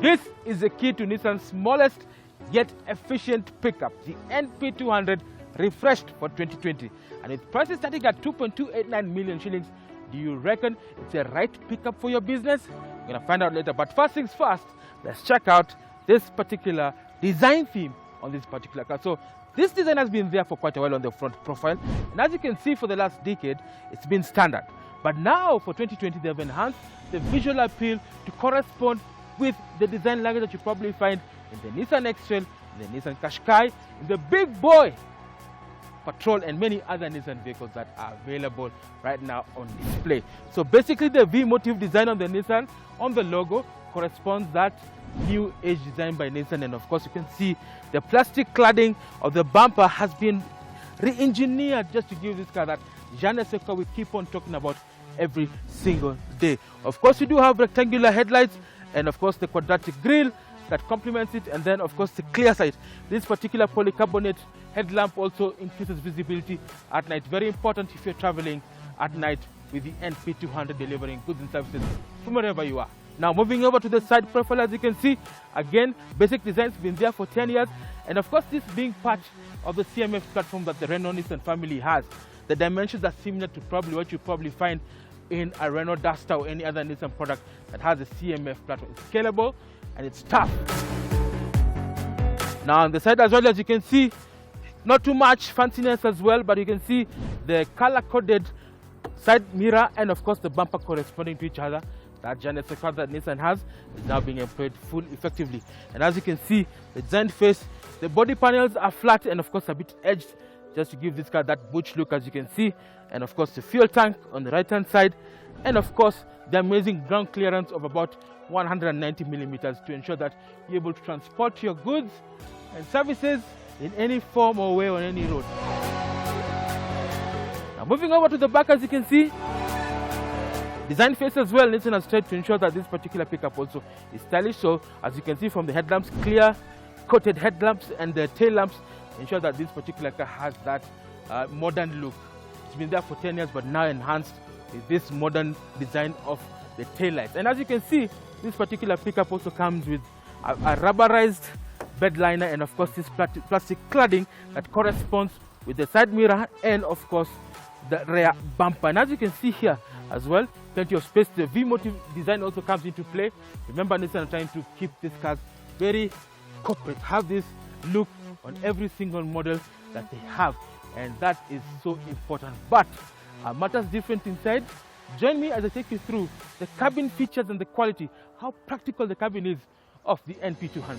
This is the key to Nissan's smallest yet efficient pickup, the NP200 refreshed for 2020. And with prices starting at 2.289 million shillings, do you reckon it's a right pickup for your business? We're going to find out later. But first things first, let's check out this particular design theme on this particular car. So this design has been there for quite a while on the front profile. And as you can see, for the last decade, it's been standard. But now for 2020, they have enhanced the visual appeal to correspond with the design language that you probably find in the Nissan X-Trail, in the Nissan Qashqai, in the Big Boy Patrol, and many other Nissan vehicles that are available right now on display. So basically, the V motif design on the Nissan, on the logo, corresponds that new age design by Nissan. And of course, you can see the plastic cladding of the bumper has been re-engineered just to give this car that je ne sais quoi we keep on talking about every single day. Of course, we do have rectangular headlights, and of course the quadratic grille that complements it, and then of course the clear sight. This particular polycarbonate headlamp also increases visibility at night. Very important if you're traveling at night with the NP200, delivering goods and services from wherever you are. Now moving over to the side profile, as you can see, again, basic design's been there for 10 years. And of course, this being part of the CMF platform that the Renault Nissan family has, the dimensions are similar to probably what you probably find in a Renault Duster or any other Nissan product that has a CMF platform. It's scalable and it's tough. Now on the side as well, as you can see, not too much fanciness as well, but you can see the color-coded side mirror and of course the bumper corresponding to each other. That je ne sais quoi that Nissan has is now being employed full effectively. And as you can see, the designed face, the body panels are flat and of course a bit edged, just to give this car that butch look, as you can see. And of course the fuel tank on the right hand side, and of course the amazing ground clearance of about 190 millimeters to ensure that you're able to transport your goods and services in any form or way on any road. Now moving over to the back, as you can see, design face as well, Nissan has tried to ensure that this particular pickup also is stylish. So as you can see from the headlamps, clear coated headlamps, and the tail lamps ensure that this particular car has that modern look. It's been there for 10 years, but now enhanced with this modern design of the tail lights. And as you can see, this particular pickup also comes with a rubberized bed liner and of course this plastic cladding that corresponds with the side mirror and of course the rear bumper. And as you can see here as well, plenty of space. The V motif design also comes into play. Remember, Nissan are trying to keep these cars very corporate, have this look on every single model that they have, and that is so important. But matters different inside. Join me as I take you through the cabin features and the quality, how practical the cabin is of the NP200.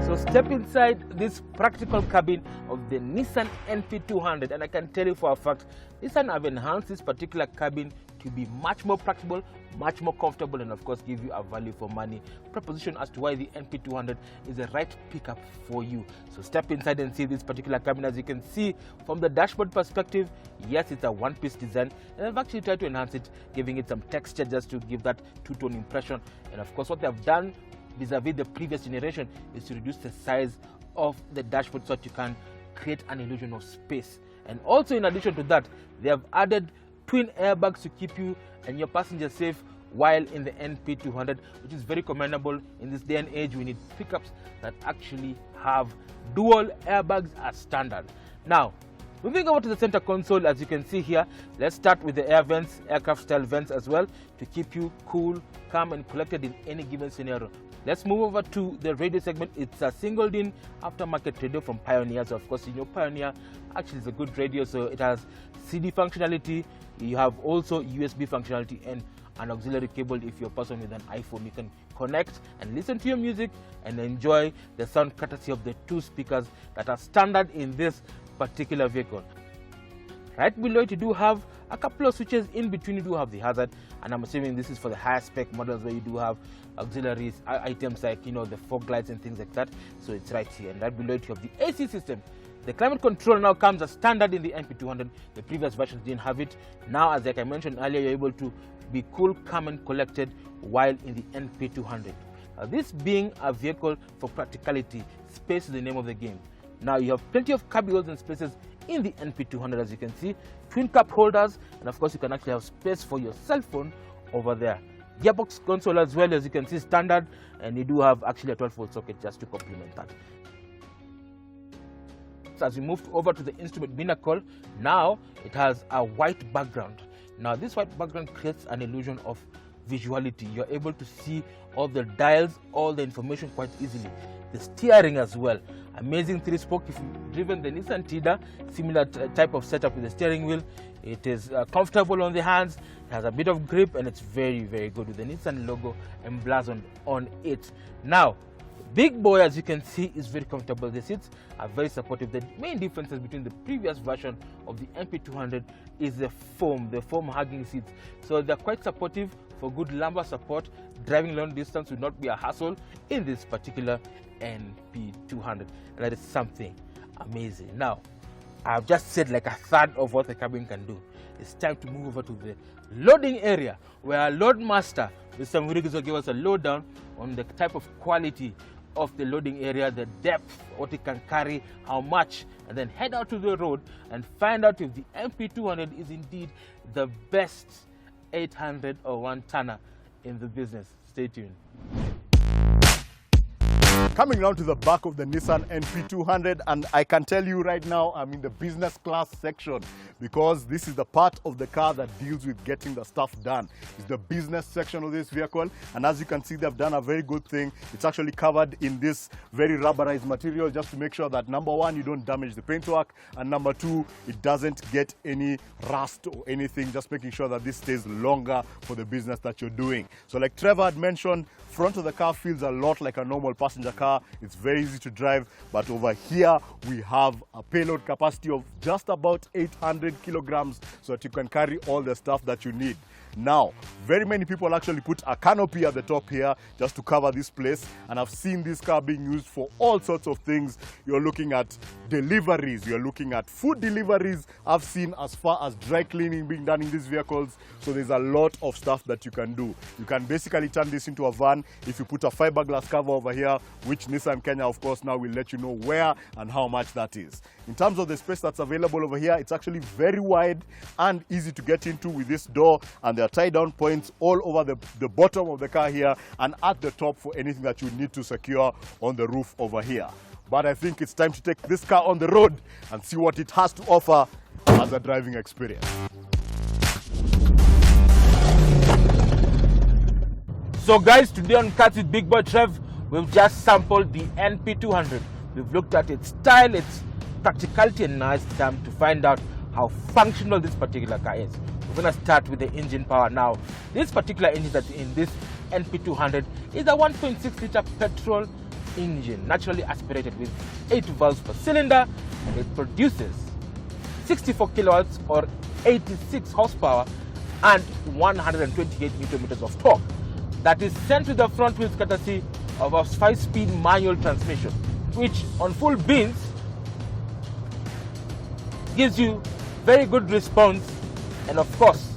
So step inside this practical cabin of the Nissan NP200, and I can tell you for a fact, Nissan have enhanced this particular cabin to be much more practical, much more comfortable, and of course give you a value for money proposition as to why the NP200 is the right pickup for you. So step inside and see this particular cabin. As you can see from the dashboard perspective, yes, it's a one-piece design, and I've actually tried to enhance it, giving it some texture just to give that two-tone impression. And of course what they have done vis-a-vis the previous generation is to reduce the size of the dashboard so that you can create an illusion of space. And also in addition to that, they have added twin airbags to keep you and your passengers safe while in the NP200, which is very commendable in this day and age. We need pickups that actually have dual airbags as standard. Now, moving over to the center console, as you can see here, let's start with the air vents, aircraft style vents as well, to keep you cool, calm and collected in any given scenario. Let's move over to the radio segment. It's a single-in aftermarket radio from Pioneer. So of course, in your Pioneer, actually it's a good radio. So it has CD functionality. You have also USB functionality and an auxiliary cable. If you're a person with an iPhone, you can connect and listen to your music and enjoy the sound courtesy of the two speakers that are standard in this particular vehicle. Right below it, you do have a couple of switches. In between, you do have the hazard, and I'm assuming this is for the higher spec models where you do have auxiliary items like, you know, the fog lights and things like that. So it's right here. And right below it, you have the AC system. The climate control now comes as standard in the NP200. The previous versions didn't have it. Now, as like I mentioned earlier, you're able to be cool, calm and collected while in the NP200. This being a vehicle for practicality, space is the name of the game. Now you have plenty of cubbyholes and spaces in the NP200, as you can see, twin cup holders, and of course you can actually have space for your cell phone over there. gearbox console as well, as you can see, standard, and you do have actually a 12-volt socket just to complement that. So as we moved over to the instrument binnacle, now it has a white background. Now this white background creates an illusion of visuality. You're able to see all the dials, all the information quite easily. The steering as well, amazing 3-spoke. If you've driven the Nissan Tiida, similar type of setup with the steering wheel, it is comfortable on the hands, it has a bit of grip, and it's very, very good with the Nissan logo emblazoned on it. Now, Big Boy, as you can see, is very comfortable. The seats are very supportive. The main differences between the previous version of the NP200 is the foam hugging seats. So they're quite supportive for good lumbar support. Driving long distance will not be a hassle in this particular NP200. And that is something amazing. Now, I've just said like a third of what the cabin can do. It's time to move over to the loading area, where our load master, Mr. Murigiz, will give us a lowdown on the type of quality of the loading area, the depth, what it can carry, how much, and then head out to the road and find out if the NP200 is indeed the best 800 or 1-tonner in the business. Stay tuned. Coming down to the back of the Nissan NP200, and I can tell you right now I'm in the business class section, because this is the part of the car that deals with getting the stuff done. It's the business section of this vehicle, and as you can see, they've done a very good thing. It's actually covered in this very rubberized material, just to make sure that number one, you don't damage the paintwork, and number two, it doesn't get any rust or anything, just making sure that this stays longer for the business that you're doing. So like Trevor had mentioned, front of the car feels a lot like a normal passenger car. It's very easy to drive, but over here we have a payload capacity of just about 800 kilograms, so that you can carry all the stuff that you need. Now, very many people actually put a canopy at the top here just to cover this place, and I've seen this car being used for all sorts of things. You're looking at deliveries, you're looking at food deliveries. I've seen as far as dry cleaning being done in these vehicles, so there's a lot of stuff that you can do. You can basically turn this into a van if you put a fiberglass cover over here, which Nissan Kenya, of course, now will let you know where and how much that is. In terms of the space that's available over here, it's actually very wide and easy to get into with this door, and there are tie-down points all over the bottom of the car here and at the top for anything that you need to secure on the roof over here. But I think it's time to take this car on the road and see what it has to offer as a driving experience. So guys, today on Cats with Big Boy Trev, we've just sampled the NP200. We've looked at its style, its practicality, and now it's time to find out how functional this particular car is. We're going to start with the engine power now. This particular engine that's in this NP200 is a 1.6-liter petrol engine, naturally aspirated with 8 valves per cylinder, and it produces 64 kilowatts or 86 horsepower and 128 newton meters of torque. That is sent to the front wheels courtesy of a 5-speed manual transmission, which on full beans gives you very good response. And of course,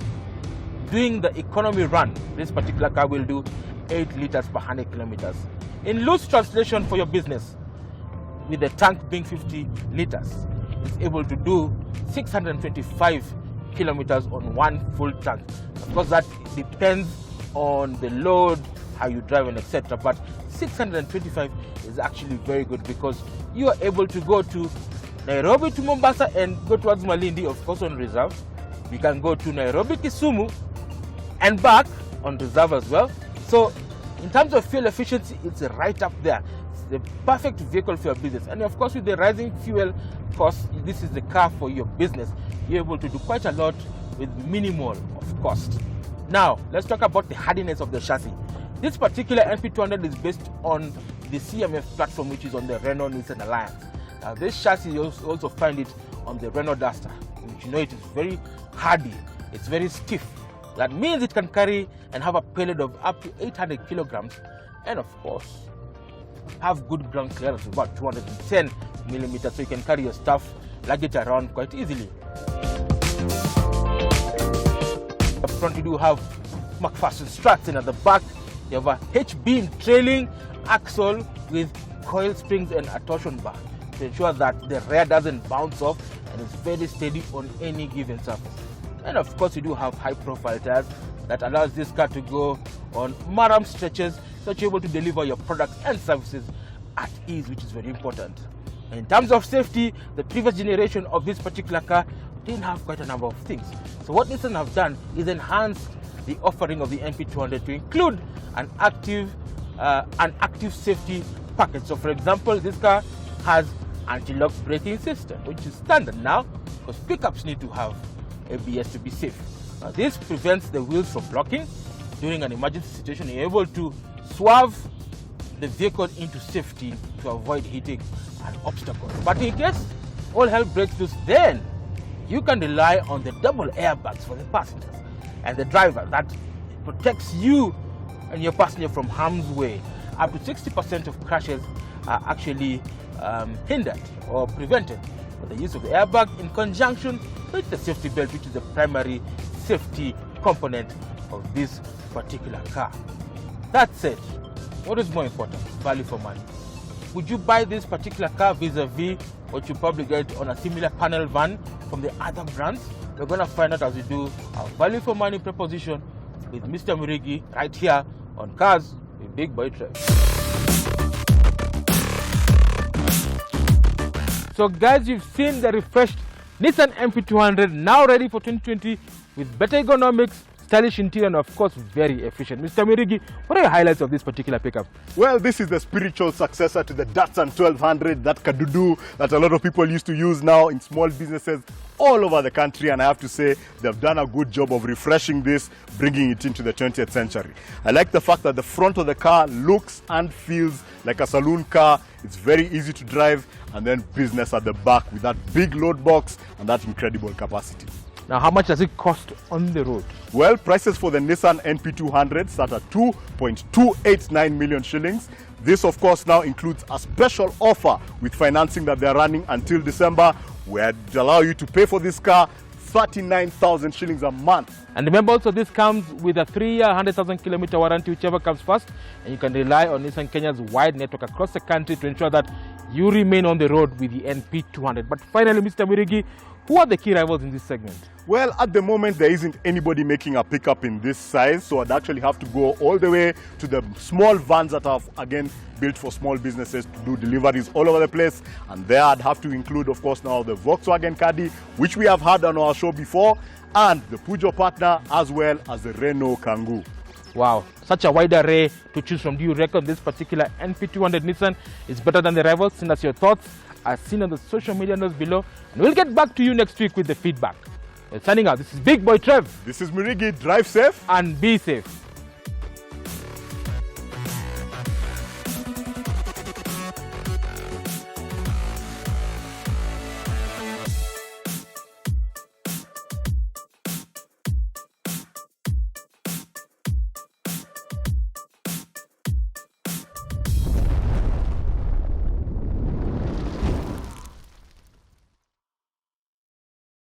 doing the economy run, this particular car will do 8 liters per 100 kilometers. In loose translation for your business, with the tank being 50 liters, it's able to do 625 kilometers on one full tank. Of course, that depends on the load, how you drive, and etc. But 625 is actually very good, because you are able to go to Nairobi to Mombasa and go towards Malindi, of course on reserve. You can go to Nairobi, Kisumu and back on reserve as well. So in terms of fuel efficiency, it's right up there. It's the perfect vehicle for your business. And of course, with the rising fuel costs, this is the car for your business. You're able to do quite a lot with minimal of cost. Now, let's talk about the hardiness of the chassis. This particular NP200 is based on the CMF platform, which is on the Renault-Nissan Alliance. Now, this chassis, you also find it on the Renault Duster, which you know it is very hardy, it's very stiff. That means it can carry and have a payload of up to 800 kilograms, and of course, have good ground clearance of about 210 millimeters, so you can carry your stuff, lug it around quite easily. Up front, you do have McPherson struts, and at the back, you have a H-beam trailing axle with coil springs and a torsion bar to ensure that the rear doesn't bounce off and is very steady on any given surface. And of course, you do have high-profile tires that allows this car to go on maram stretches, so that you're able to deliver your products and services at ease, which is very important. And in terms of safety, the previous generation of this particular car didn't have quite a number of things. So what Nissan have done is enhance the offering of the NP200 to include an active safety package. So for example, this car has anti-lock braking system, which is standard now because pickups need to have ABS to be safe. Now, this prevents the wheels from locking. During an emergency situation, you're able to swerve the vehicle into safety to avoid hitting an obstacle. But in case all hell breaks loose, then you can rely on the double airbags for the passengers and the driver that protects you and your passenger from harm's way. Up to 60% of crashes are actually hindered or prevented with the use of the airbag in conjunction with the safety belt, which is the primary safety component of this particular car. That said, what is more important? Value for money. Would you buy this particular car vis-a-vis what you probably get on a similar panel van from the other brands? We're going to find out as we do our value for money proposition with Mr. Murigi right here on Cars with Big Boy Trev. So guys, you've seen the refreshed Nissan NP200, now ready for 2020 with better ergonomics, stylish interior, and of course very efficient. Mr. Murigi, what are your highlights of this particular pickup? Well, this is the spiritual successor to the Datsun 1200, that kadudu that a lot of people used to use now in small businesses all over the country, and I have to say they've done a good job of refreshing this, bringing it into the 20th century. I like the fact that the front of the car looks and feels like a saloon car. It's very easy to drive, and then business at the back with that big load box and that incredible capacity. Now, how much does it cost on the road? Well, prices for the Nissan NP200 start at 2.289 million shillings. This, of course, now includes a special offer with financing that they're running until December, where it allow you to pay for this car 39,000 shillings a month. And remember also, this comes with a 3-year, 100,000 kilometer warranty, whichever comes first. And you can rely on Nissan Kenya's wide network across the country to ensure that you remain on the road with the NP200. But finally, Mr. Murigi, who are the key rivals in this segment? Well, at the moment, there isn't anybody making a pickup in this size, so I'd actually have to go all the way to the small vans that are, again, built for small businesses to do deliveries all over the place. And there I'd have to include, of course, now the Volkswagen Caddy, which we have had on our show before, and the Peugeot partner, as well as the Renault Kangoo. Wow, such a wide array to choose from. Do you reckon this particular NP200 Nissan is better than the rivals? Send us your thoughts as seen on the social media notes below, and we'll get back to you next week with the feedback. Signing out, this is Big Boy Trev. This is Murigi. Drive safe and be safe.